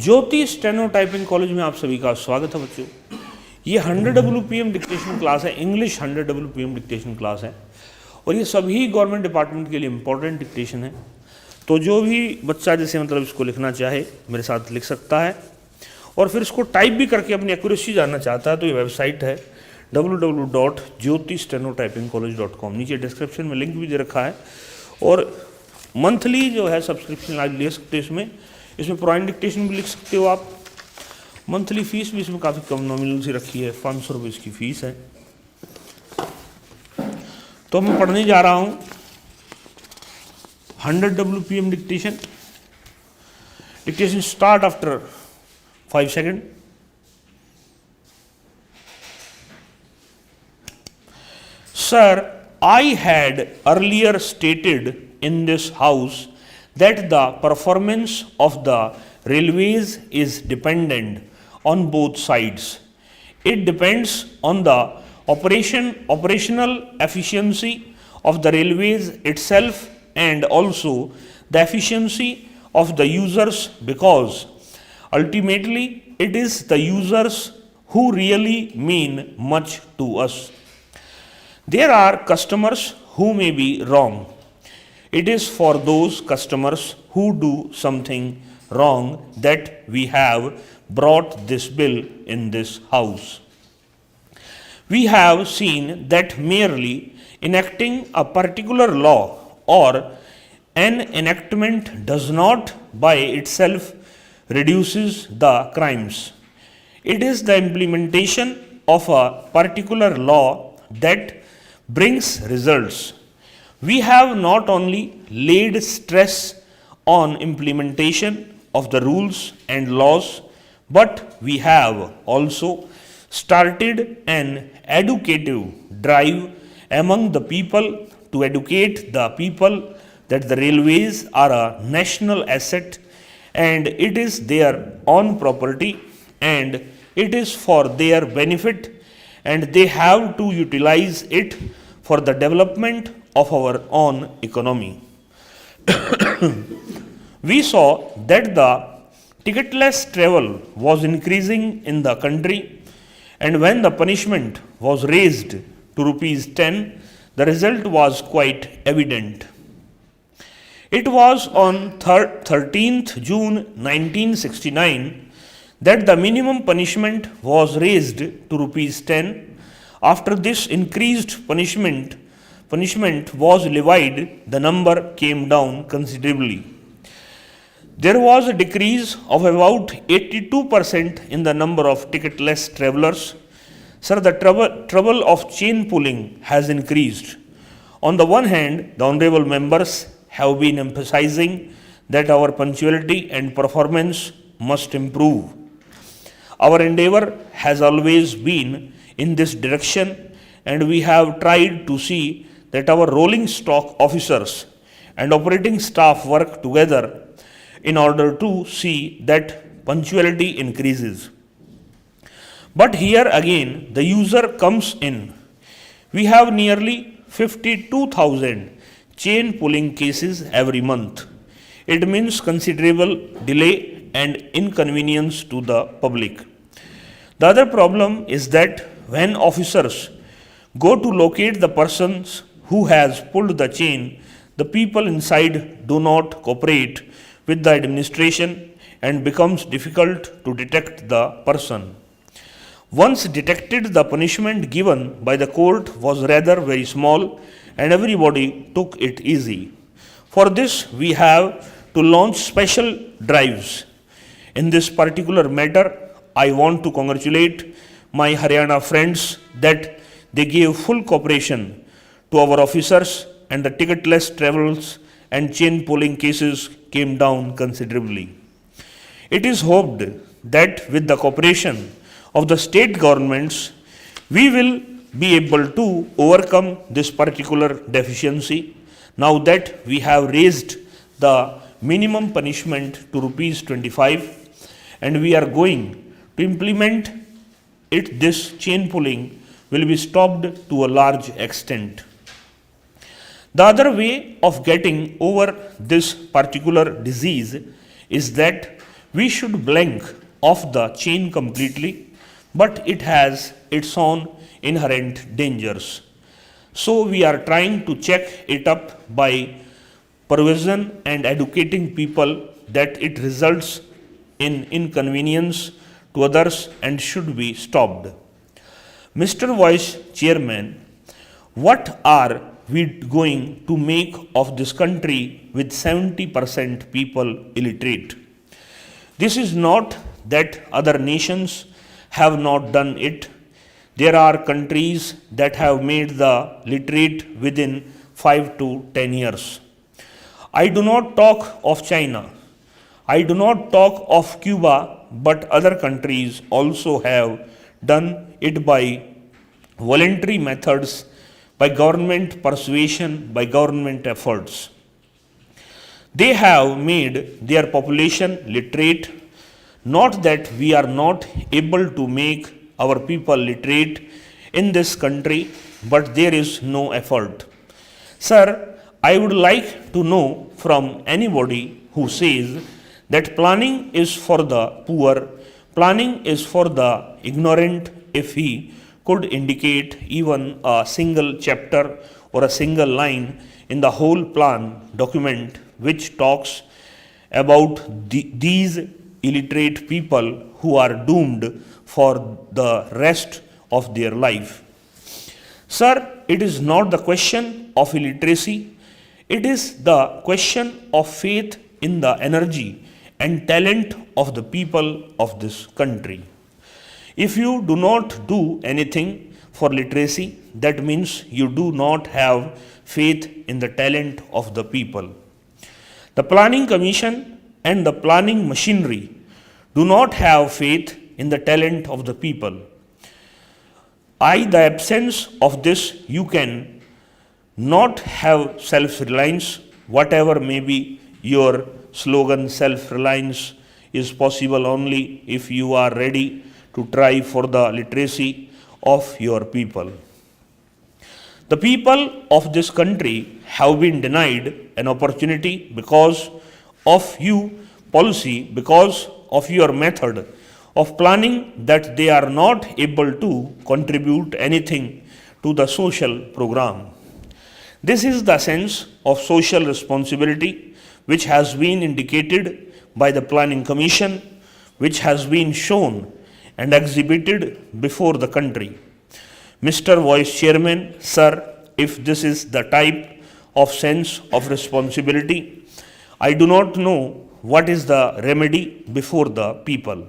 ज्योति steno typing college में आप सभी का स्वागत है बच्चों। ये 100 WPM डिक्टेशन क्लास है, इंग्लिश 100 WPM डिक्टेशन क्लास है और ये सभी गवर्नमेंट डिपार्टमेंट के लिए इम्पोर्टेंट डिक्टेशन है। तो जो भी बच्चा जैसे मतलब इसको लिखना चाहे मेरे साथ लिख सकता है और फिर इसको टाइप भी करके अपनी एक्यूरेसी जानना चाहता है तो ये वेबसाइट है www.jyotistenottypingcollege.com। नीचे डिस्क्रिप्शन में लिंक भी दे रखा है और मंथली जो है सब्सक्रिप्शन आज ले सकते हैं। इसमें पुरानी डिक्टेशन भी लिख सकते हो आप। मंथली फीस भी इसमें काफ़ी कम नॉमिनल सी रखी है, 500 रुपये इसकी फीस है। तो मैं पढ़ने जा रहा हूँ 100 WPM dictation. Dictation start after 5 second. Sir, I had earlier stated in this house that the performance of the railways is dependent on both sides. It depends on the operational efficiency of the railways itself and also the efficiency of the users, because ultimately it is the users who really mean much to us. There are customers who may be wrong. It is for those customers who do something wrong that we have brought this bill in this house. We have seen that merely enacting a particular law or an enactment does not by itself reduces the crimes. It is the implementation of a particular law that brings results. We have not only laid stress on implementation of the rules and laws, but we have also started an educative drive among the people to educate the people that the railways are a national asset and it is their own property and it is for their benefit and they have to utilize it for the development of our own economy. We saw that the ticketless travel was increasing in the country, and when the punishment was raised to rupees 10, the result was quite evident. It was on 13th June 1969 that the minimum punishment was raised to rupees 10. After this increased punishment was levied, the number came down considerably. There was a decrease of about 82% in the number of ticketless travelers. Sir, the trouble of chain pulling has increased. On the one hand, the honorable members have been emphasizing that our punctuality and performance must improve. Our endeavor has always been in this direction, and we have tried to see that our rolling stock officers and operating staff work together in order to see that punctuality increases. But here again the user comes in. We have nearly 52,000 chain pulling cases every month. It means considerable delay and inconvenience to the public. The other problem is that when officers go to locate the persons who has pulled the chain, the people inside do not cooperate with the administration and becomes difficult to detect the person. Once detected, the punishment given by the court was rather very small and everybody took it easy. For this, we have to launch special drives. In this particular matter, I want to congratulate my Haryana friends that they gave full cooperation to our officers and the ticketless travels and chain pulling cases came down considerably. It is hoped that with the cooperation of the state governments, we will be able to overcome this particular deficiency. Now that we have raised the minimum punishment to rupees 25 and we are going to implement it, this chain pulling will be stopped to a large extent. The other way of getting over this particular disease is that We should blank off the chain completely, but it has its own inherent dangers. So we are trying to check it up by persuasion and educating people that it results in inconvenience to others and should be stopped. Mr. Vice Chairman, what are we going to make of this country with 70% people illiterate? This is not that other nations have not done it. There are countries that have made the literate within 5 to 10 years. I do not talk of China. I do not talk of Cuba, but other countries also have done it by voluntary methods, by government persuasion, by government efforts. They have made their population literate. Not that we are not able to make our people literate in this country, but there is no effort. Sir, I would like to know from anybody who says that planning is for the poor, planning is for the ignorant, if he could indicate even a single chapter or a single line in the whole plan document which talks about these illiterate people who are doomed for the rest of their life. Sir, it is not the question of illiteracy, it is the question of faith in the energy and talent of the people of this country. If you do not do anything for literacy, that means you do not have faith in the talent of the people. The Planning Commission and the planning machinery do not have faith in the talent of the people. The absence of this, you can not have self-reliance, whatever may be your slogan. Self-reliance is possible only if you are ready to try for the literacy of your people. The people of this country have been denied an opportunity because of your policy, because of your method of planning, that they are not able to contribute anything to the social program. This is the sense of social responsibility which has been indicated by the Planning Commission, which has been shown and exhibited before the country. Mr. Vice Chairman, sir, if this is the type of sense of responsibility, I do not know what is the remedy before the people.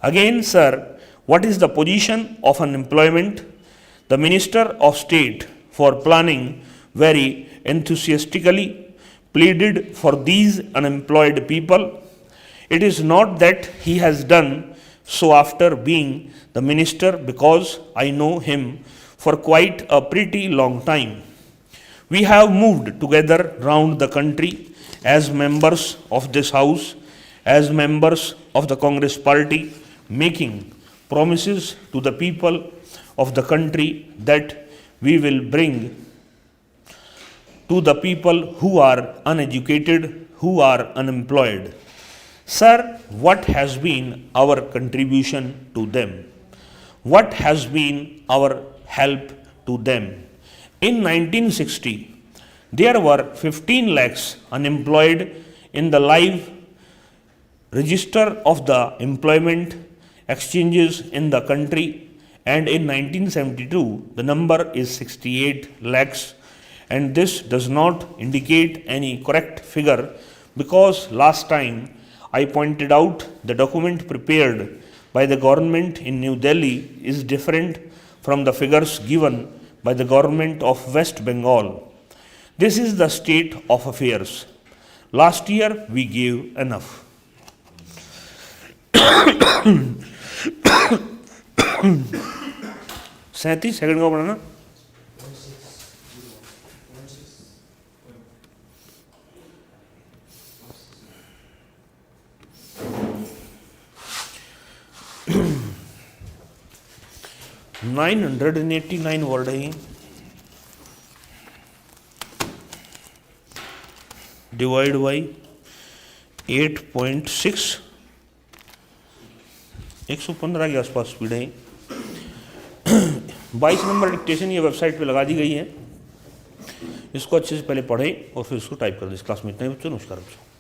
Again, sir, what is the position of unemployment? The Minister of State for Planning very enthusiastically pleaded for these unemployed people. It is not that he has done so after being the minister, because I know him for quite a pretty long time. We have moved together round the country as members of this house, as members of the Congress party, making promises to the people of the country that we will bring to the people who are uneducated, who are unemployed. Sir, what has been our contribution to them? What has been our help to them? In 1960, there were 15 lakhs unemployed in the live register of the employment exchanges in the country, and in 1972 the number is 68 lakhs, and this does not indicate any correct figure, because last time I pointed out the document prepared by the government in New Delhi is different from the figures given by the government of West Bengal. This is the state of affairs. Last year we gave enough. सैंतीस second का बनाना. $989 word है. Divide by 8.6 115 के आसपास speed है। 22 number dictation ये website पे लगा दी गई है, इसको अच्छे से पहले पढ़ें और फिर उसको टाइप कर दें। इस क्लास में इतना ही बच्चों, नमस्कार बच्चों।